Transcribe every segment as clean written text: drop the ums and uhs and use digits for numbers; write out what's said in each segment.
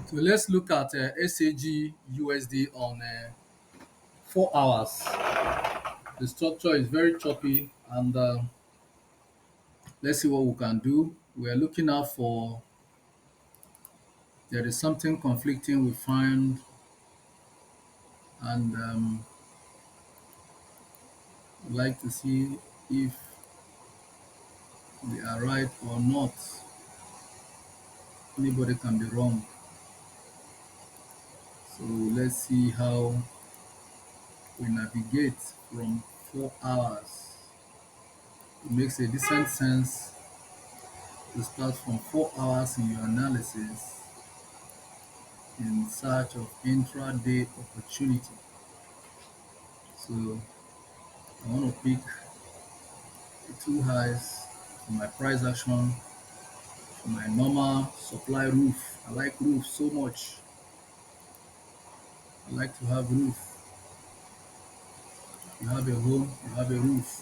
So let's look at SAG USD on 4 hours. The structure is very choppy, and let's see what we can do. We are looking out for there is something conflicting we find, and we like to see if we are right or not. Anybody can be wrong. So let's see how we navigate from 4 hours. It makes a decent sense to start from 4 hours in your analysis in search of intraday opportunity. So I want to pick the two highs for my price action for my normal supply roof. I like roof so much. I like to have roof. You have a home, you have a roof.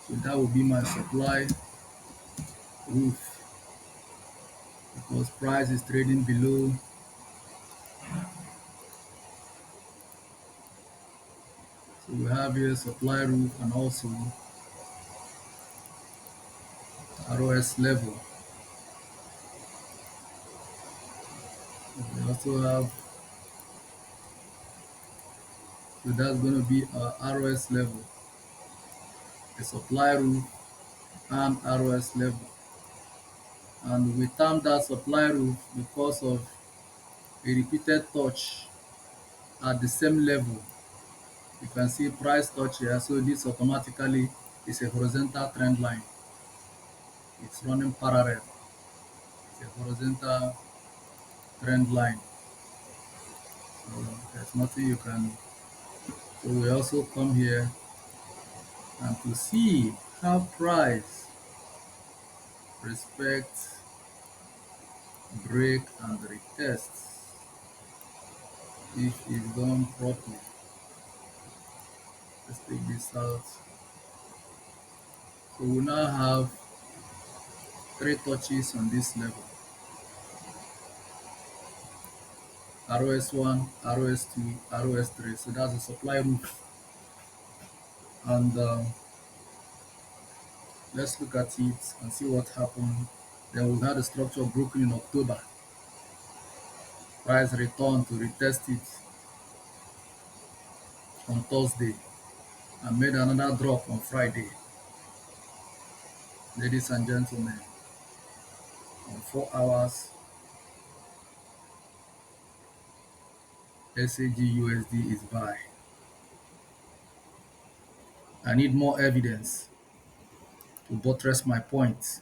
So that will be my supply roof because price is trading below. So we have here supply roof and also ROS level. We also have, so that's going to be our ROS level, a supply roof and ROS level. And we term that supply roof because of a repeated touch at the same level. You can see price touch here, so this automatically is a horizontal trend line. It's running parallel. It's a horizontal trend line. So there's nothing you can. So we also come here and to see how price respects break and retest if it's done properly. Let's take this out. So we now have three touches on this level. ROS1, ROS2, ROS3. So that's the supply roof. And let's look at it and see what happened. Then we had the structure broken in October. Price returned to retest it on Thursday and made another drop on Friday. Ladies and gentlemen, on 4 hours, SAG USD is buy. I need more evidence to buttress my point.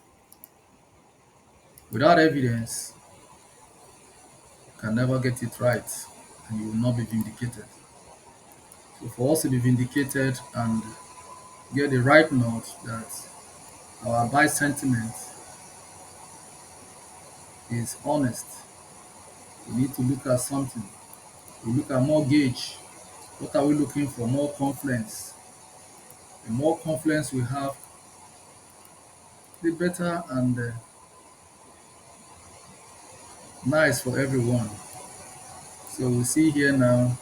Without evidence, you can never get it right and you will not be vindicated. So for us to be vindicated and get the right note that our buy sentiment is honest, we need to look at something. We look at more gauge. What are we looking for? More confluence. The more confluence we have, the better and nice for everyone. So we see here now,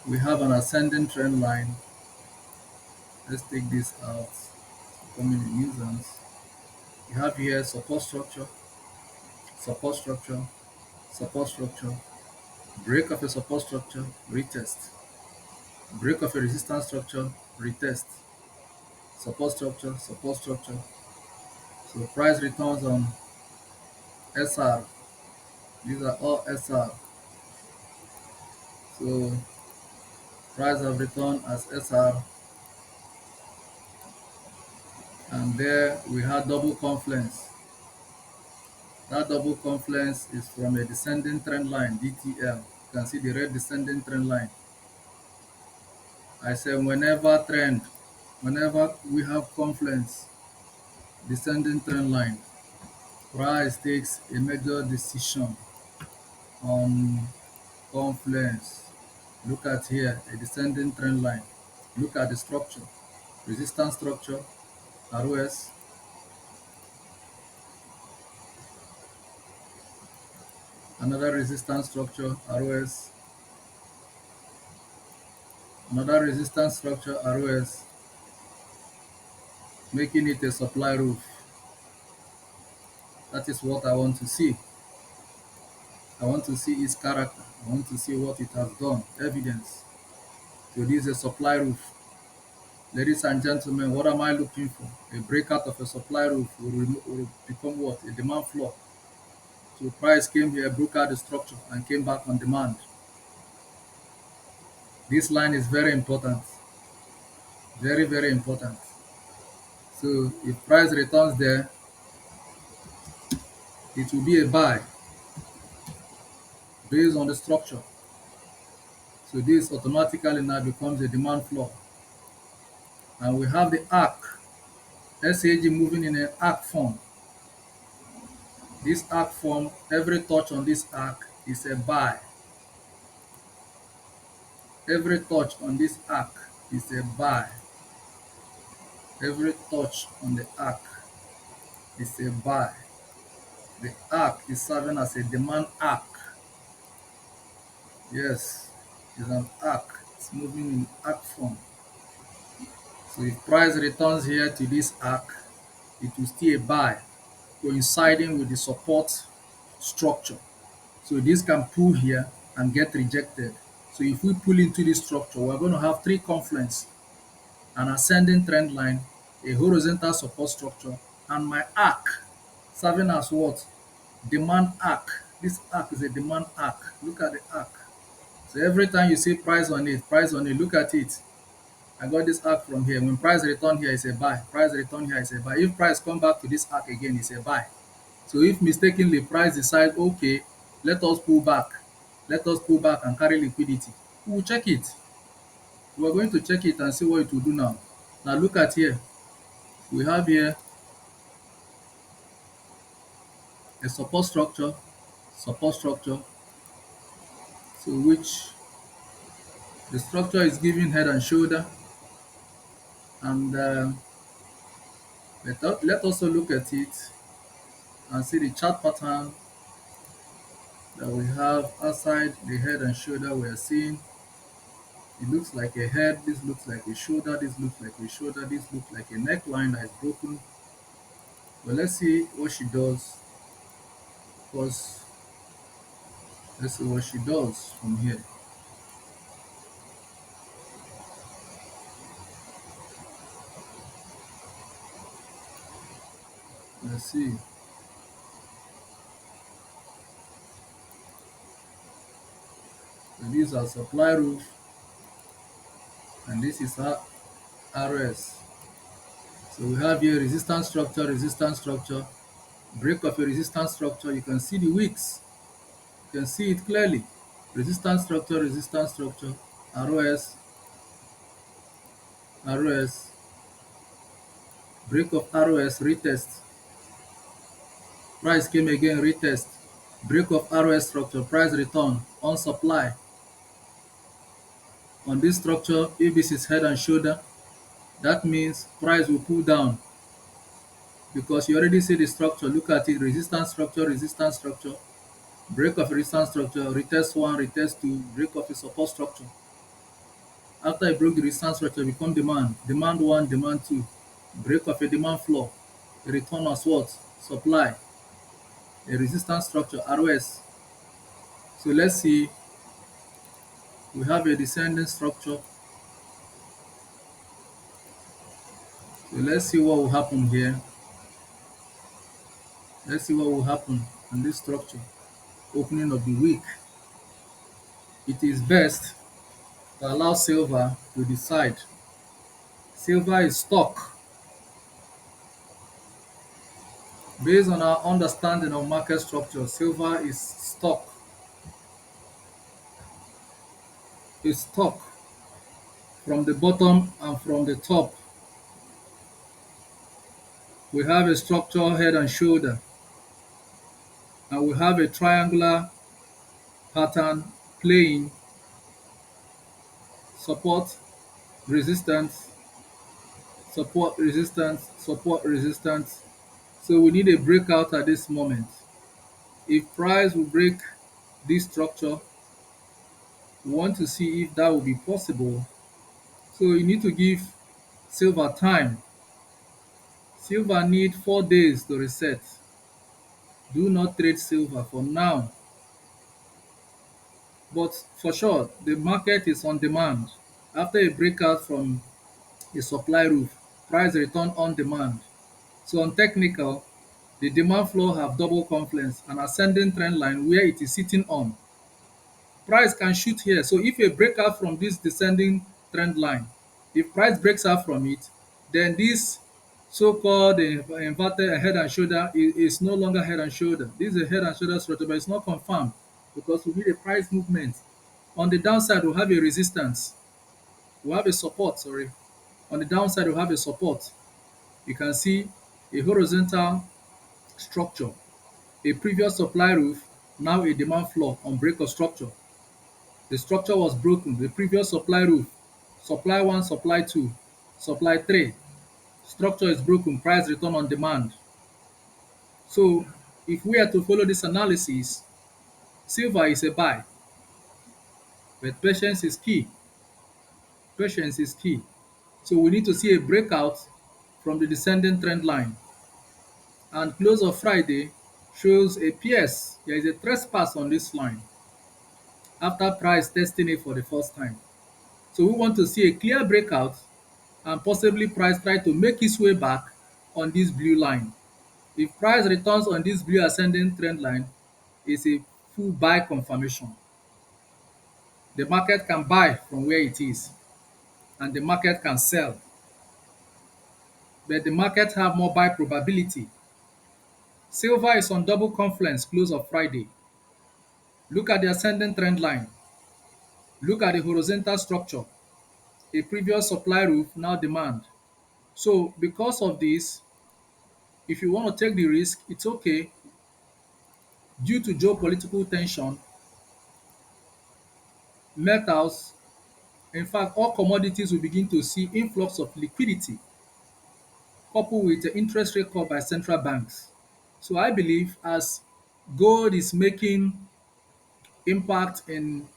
we have an ascending trend line. Let's take this out. Becoming a nuisance. You have here support structure, support structure, support structure, break of a support structure, retest, break of a resistance structure, retest, support structure, support structure. So price returns on SR. These are all SR. So price have returned as SR, and there we had double confluence. That double confluence is from a descending trend line, DTL. You can see the red descending trend line. I said whenever we have confluence, descending trend line, price takes a major decision on confluence. Look at here, a descending trend line. Look at the structure, resistance structure, ROS, another resistance structure ROS, another resistance structure ROS, making it a supply roof. That is what I want to see. I want to see its character. I want to see what it has done, evidence. So this is a supply roof. Ladies and gentlemen, what am I looking for? A breakout of a supply roof will become what? A demand floor. So price came here, broke out the structure, and came back on demand. This line is very important. Very, very important. So if price returns there, it will be a buy based on the structure. So this automatically now becomes a demand floor. And we have the arc, SAG moving in an arc form. This arc form, every touch on this arc is a buy. Every touch on this arc is a buy. Every touch on the arc is a buy. The arc is serving as a demand arc. Yes, it's an arc. It's moving in arc form. So if price returns here to this arc, it will still a buy, coinciding with the support structure. So this can pull here and get rejected. So if we pull into this structure, we're going to have three confluence, an ascending trend line, a horizontal support structure, and my arc serving as what? Demand arc. This arc is a demand arc. Look at the arc. So every time you see price on it, look at it. I got this arc from here. When price return here is a buy. Price return here is a buy. If price come back to this arc again, it's a buy. So if mistakenly price decide, okay, let us pull back. Let us pull back and carry liquidity. We will check it. We are going to check it and see what it will do now. Now look at here. We have here a support structure. So which the structure is giving head and shoulder. And let us also look at it and see the chart pattern that we have outside the head and shoulder. We are seeing it looks like a head, this looks like a shoulder, this looks like a shoulder, this looks like a neckline that is broken. But let's see what she does. Because let's see what she does from here. Let's see. So these are supply roof, and this is our RS. So we have here resistance structure, break of a resistance structure. You can see the wicks. You can see it clearly. Resistance structure, ROS, ROS, break of ROS, retest. Price came again, retest. Break of ROS structure, price return on supply. On this structure, if this is head and shoulder, that means price will pull down because you already see the structure. Look at it, resistance structure, break of resistance structure, retest one, retest two, break of a support structure. After I broke the resistance structure, become demand one, demand two, break of a demand floor, a return as what? Supply, a resistance structure, ROS. So let's see, we have a descending structure. So let's see what will happen here. Let's see what will happen on this structure. Opening of the week. It is best to allow silver to decide. Silver is stuck. Based on our understanding of market structure, silver is stuck. It's stuck from the bottom and from the top. We have a structure head and shoulder, and we have a triangular pattern playing support, resistance, support, resistance, support, resistance. So we need a breakout at this moment. If price will break this structure. We want to see if that will be possible. So you need to give silver time. Silver need 4 days to reset. Do not trade silver for now. But for sure, the market is on demand. After a breakout from a supply roof, price return on demand. So on technical, the demand flow have double confluence, an ascending trend line where it is sitting on. Price can shoot here. So if a breakout from this descending trend line, if price breaks out from it, then this so-called inverted head and shoulder is no longer head and shoulder. This is a head and shoulder structure, but it's not confirmed because we need a price movement. On the downside, we have a resistance. We have a support, sorry. On the downside, we have a support. You can see a horizontal structure, a previous supply roof, now a demand floor on break of structure. The structure was broken. The previous supply roof, supply 1, supply 2, supply 3. Structure is broken, price return on demand. So if we are to follow this analysis, silver is a buy, but patience is key. Patience is key. So we need to see a breakout from the descending trend line. And close of Friday shows a PS. There is a trespass on this line after price testing it for the first time. So we want to see a clear breakout and possibly price try to make its way back on this blue line. If price returns on this blue ascending trend line, it's a full buy confirmation. The market can buy from where it is and the market can sell, but the market have more buy probability. Silver is on double confluence close of Friday. Look at the ascending trend line. Look at the horizontal structure. A previous supply roof, now demand. So because of this, if you want to take the risk, it's okay. Due to geopolitical tension, metals, in fact, all commodities will begin to see influx of liquidity coupled with the interest rate cut by central banks. So I believe as gold is making impact in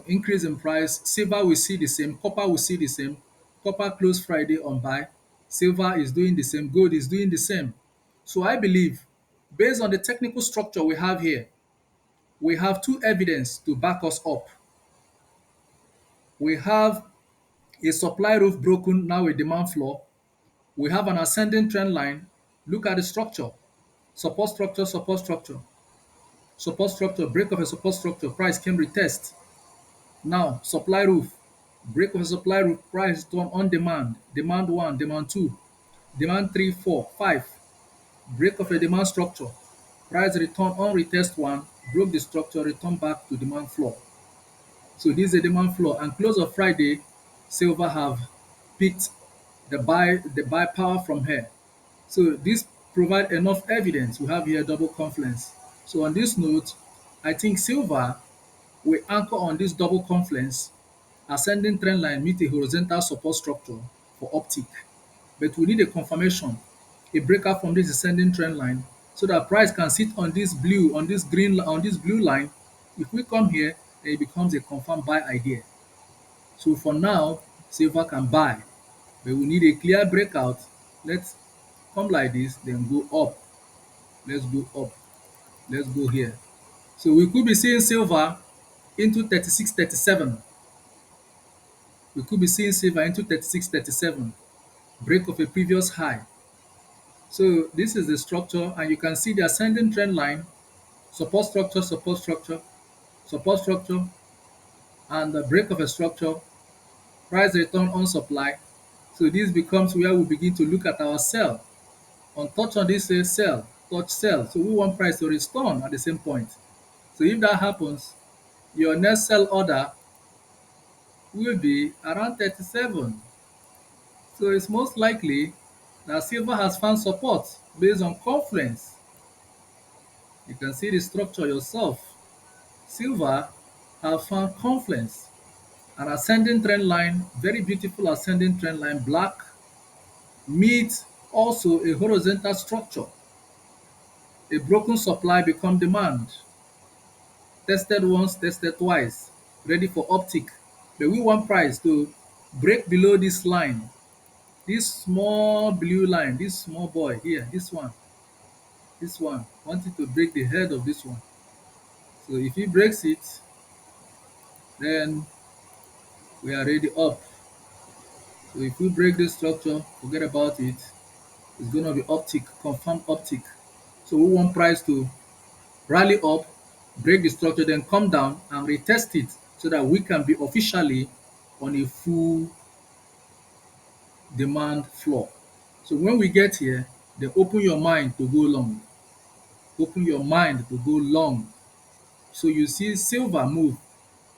increase in price, silver will see the same, copper will see the same. Copper closed Friday on buy, silver is doing the same, gold is doing the same. So I believe based on the technical structure we have here, we have two evidence to back us up. We have a supply roof broken, now a demand floor. We have an ascending trend line. Look at the structure. Support structure, support structure. Support structure, break of a support structure, price came retest. Now, supply roof, break of a supply roof, price turn on demand. Demand 1, demand 2, demand 3, 4, 5. Break of a demand structure, price return on retest 1, broke the structure, return back to demand floor. So this is a demand floor. And close of Friday, silver have picked the buy power from here. So this provide enough evidence. We have here double confluence. So on this note, I think silver will anchor on this double confluence, ascending trend line meet a horizontal support structure for uptick. But we need a confirmation, a breakout from this ascending trend line so that price can sit on this blue, on this green, on this blue line. If we come here, then it becomes a confirmed buy idea. So for now, silver can buy, but we need a clear breakout. Let's come like this, then go up. Let's go up. Let's go here. So we could be seeing silver into 36, 37. We could be seeing silver into 36, 37. Break of a previous high. So this is the structure, and you can see the ascending trend line, support structure, support structure, support structure, and the break of a structure, price return on supply. So this becomes where we begin to look at our sell. On touch on this say sell, touch sell. So we want price to return at the same point. So if that happens, your next sell order will be around 37. So it's most likely that silver has found support based on confluence. You can see the structure yourself. Silver have found confluence, an ascending trend line, very beautiful ascending trend line, black, meets also a horizontal structure. A broken supply become demand. Tested once, tested twice, ready for uptick. But we want price to break below this line, this small blue line, this small boy here, this one, want it to break the head of this one. So if he breaks it, then we are ready up. So if we break this structure, forget about it. It's going to be uptick, confirmed uptick. So we want price to rally up, break the structure, then come down and retest it so that we can be officially on a full demand floor. So when we get here, then open your mind to go long. Open your mind to go long. So you see silver move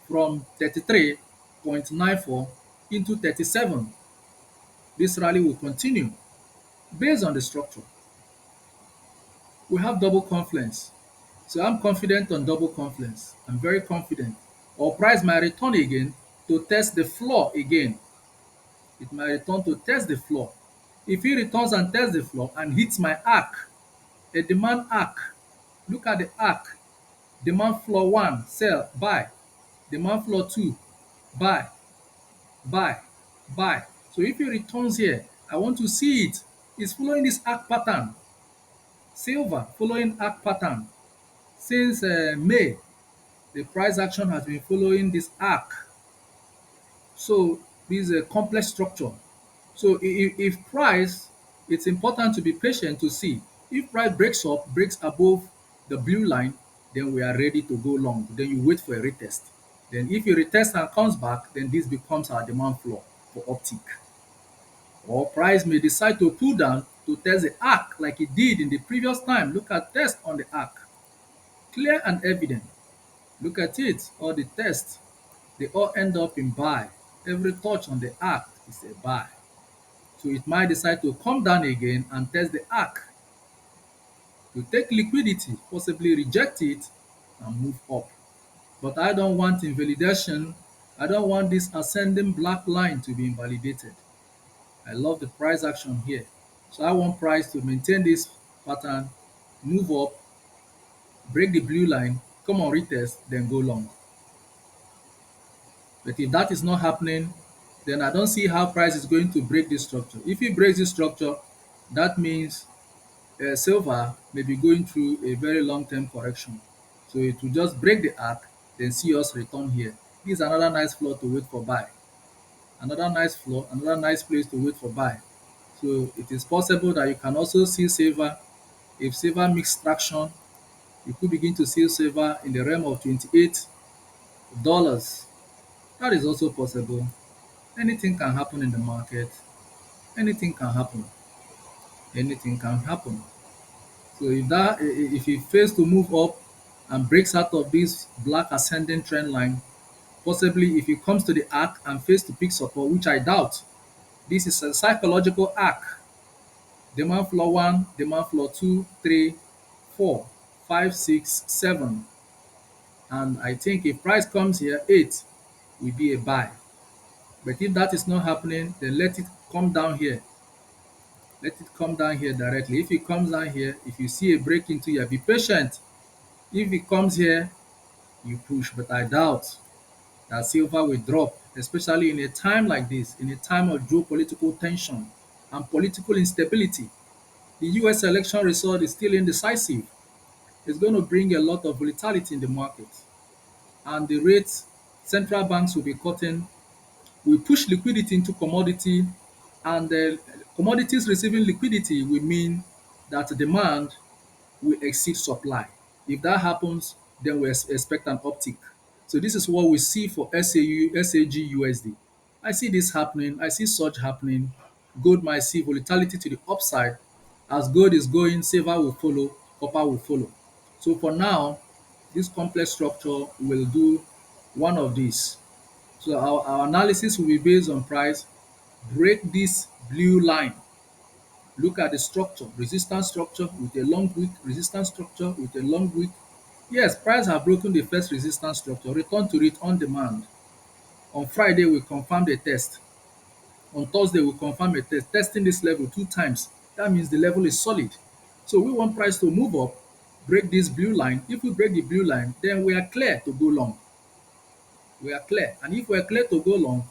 from 33.94 into 37. This rally will continue based on the structure. We have double confluence. So I'm confident on double confluence. I'm very confident. Our price might return again to test the floor again. It might return to test the floor. If it returns and tests the floor and hits my arc, a demand arc, look at the arc. Demand floor 1, sell, buy. Demand floor 2, buy, buy, buy. So if it returns here, I want to see it. It's following this arc pattern. Silver following arc pattern. Since May, the price action has been following this arc. So this is a complex structure. So if price, it's important to be patient to see. If price breaks up, breaks above the blue line, then we are ready to go long. Then you wait for a retest. Then if you retest and comes back, then this becomes our demand floor for uptick. Or price may decide to pull down to test the arc like it did in the previous time. Look at test on the arc. Clear and evident. Look at it, all the tests, they all end up in buy. Every touch on the arc is a buy. So it might decide to come down again and test the arc to take liquidity, possibly reject it and move up. But I don't want invalidation. I don't want this ascending black line to be invalidated. I love the price action here. So I want price to maintain this pattern, move up, break the blue line, come on retest, then go long. But if that is not happening, then I don't see how price is going to break this structure. If it breaks this structure, that means silver may be going through a very long-term correction. So it will just break the arc, then see us return here. This is another nice floor to wait for buy. Another nice floor, another nice place to wait for buy. So it is possible that you can also see silver. If silver makes traction, you could begin to see silver in the realm of $28. That is also possible. Anything can happen in the market. Anything can happen. Anything can happen. So if it fails to move up and breaks out of this black ascending trend line, possibly if it comes to the arc and fails to pick support, which I doubt, this is a psychological arc. Demand floor 1, demand floor 2, 3, 4, 5, 6, 7. And I think if price comes here, 8 will be a buy. But if that is not happening, then let it come down here. Let it come down here directly. If it comes down here, if you see a break into here, be patient. If it comes here, you push. But I doubt that silver will drop, especially in a time like this, in a time of geopolitical tension and political instability. The US election result is still indecisive. It's going to bring a lot of volatility in the market. And the rates central banks will be cutting will push liquidity into commodity, and commodities receiving liquidity will mean that demand will exceed supply. If that happens, then we expect an uptick. So this is what we see for SAG USD. I see this happening. I see surge happening. Gold might see volatility to the upside. As gold is going, silver will follow, copper will follow. So for now, this complex structure will do one of these. So our analysis will be based on price. Break this blue line. Look at the structure, resistance structure with a long wick, resistance structure with a long wick. Yes, price have broken the first resistance structure. Return to it on demand. On Friday, we confirmed a test. On Thursday, we confirm a test, testing this level 2 times. That means the level is solid. So we want price to move up break this blue line. If we break the blue line, then we are clear to go long. We are clear. And if we are clear to go long,